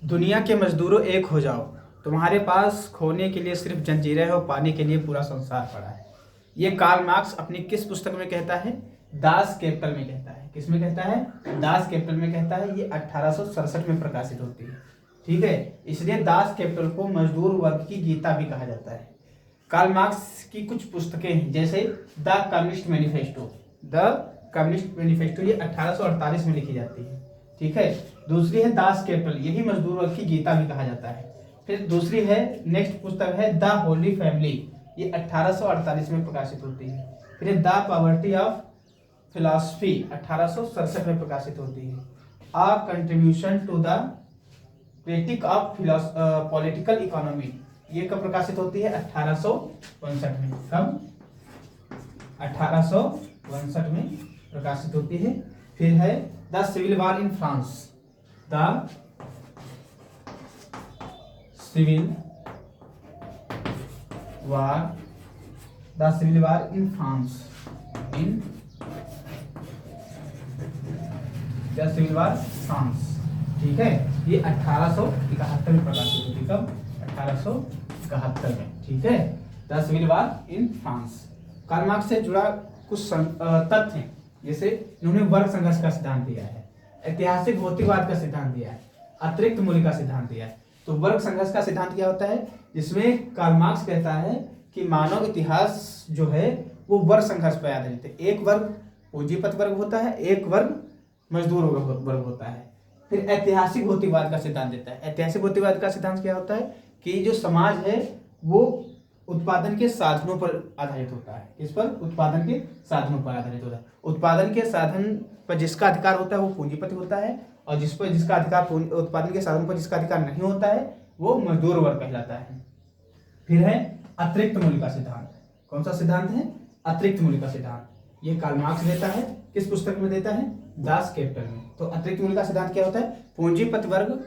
दुनिया के मजदूरों एक हो जाओ, तुम्हारे पास खोने के लिए सिर्फ जंजीरें हो, पाने के लिए पूरा संसार पड़ा है। ये कार्ल मार्क्स अपनी किस पुस्तक में कहता है? दास कैपिटल में कहता है। किस में कहता है? दास कैपिटल में कहता है। ये 1867 में प्रकाशित होती है। ठीक है, इसलिए दास कैपिटल को मजदूर वर्ग की गीता भी कहा जाता है। कार्ल मार्क्स की कुछ पुस्तकें हैं, जैसे the communist manifesto. The communist manifesto ये 1848 में लिखी जाती है। ठीक है, दूसरी है दास कैपिटल, यही मजदूर वर्ग की गीता भी कहा जाता है। फिर दूसरी है, नेक्स्ट पुस्तक है द होली फैमिली, ये 1848 में प्रकाशित होती है। फिर द पॉवर्टी ऑफ फिलॉसफी 1867 में प्रकाशित होती है। A contribution to the critique of political economy, ये कब प्रकाशित होती है? 1862 में। कब? 1862 में प्रकाशित होती है। फिर है the civil war in France, the civil war, the civil war in France, in the civil war France. ठीक है, ये 1871 में प्रकाशित हुई। कब? 1871 में। ठीक है, the civil war in France. Karl Marx से जुड़ा कुछ तथ्य हैं, जैसे इन्होंने वर्ग संघर्ष का सिद्धांत दिया है, ऐतिहासिक भौतिकवाद का सिद्धांत दिया है, अतिरिक्त मूल्य का सिद्धांत दिया है। तो वर्ग संघर्ष का सिद्धांत क्या होता है? जिसमें कार्ल मार्क्स कहता है कि मानव इतिहास जो है वो वर्ग संघर्ष पर आधारित है। एक वर्ग पूंजीपत वर्ग होता है, एक वर्ग मजदूर वर्ग होता है। फिर ऐतिहासिक भौतिकवाद का सिद्धांत देता है। ऐतिहासिक भौतिकवाद का सिद्धांत क्या होता है कि जो समाज है वो उत्पादन के साधनों पर आधारित होता है। किस पर? उत्पादन के साधनों पर आधारित होता है। उत्पादन के साधन पर जिसका अधिकार होता है वो पूंजीपति होता है, और जिसका अधिकार उत्पादन के साधन पर जिसका अधिकार नहीं होता है वो मजदूर वर्ग कहलाता है। फिर है अतिरिक्त मूल्य का सिद्धांत। कौन सा सिद्धांत है? अतिरिक्त मूल्य का सिद्धांत। ये कार्ल मार्क्स देता है। किस पुस्तक में देता है? दास कैपिटल में। तो अतिरिक्त मूल्य का सिद्धांत क्या होता है? पूंजीपति वर्ग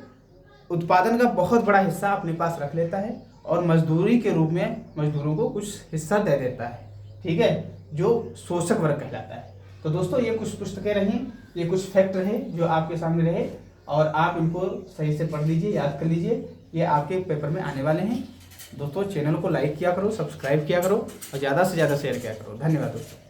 उत्पादन का बहुत बड़ा हिस्सा अपने पास रख लेता है और मजदूरी के रूप में मजदूरों को कुछ हिस्सा दे देता है। ठीक है, जो शोषक वर्ग कहलाता है। तो दोस्तों ये कुछ पुस्तकें रहीं, ये कुछ फैक्ट रहे जो आपके सामने रहे, और आप इनको सही से पढ़ लीजिए, याद कर लीजिए, ये आपके पेपर में आने वाले हैं। दोस्तों चैनल को लाइक किया करो, सब्सक्राइब किया करो और ज़्यादा से ज़्यादा शेयर किया करो। धन्यवाद दोस्तों।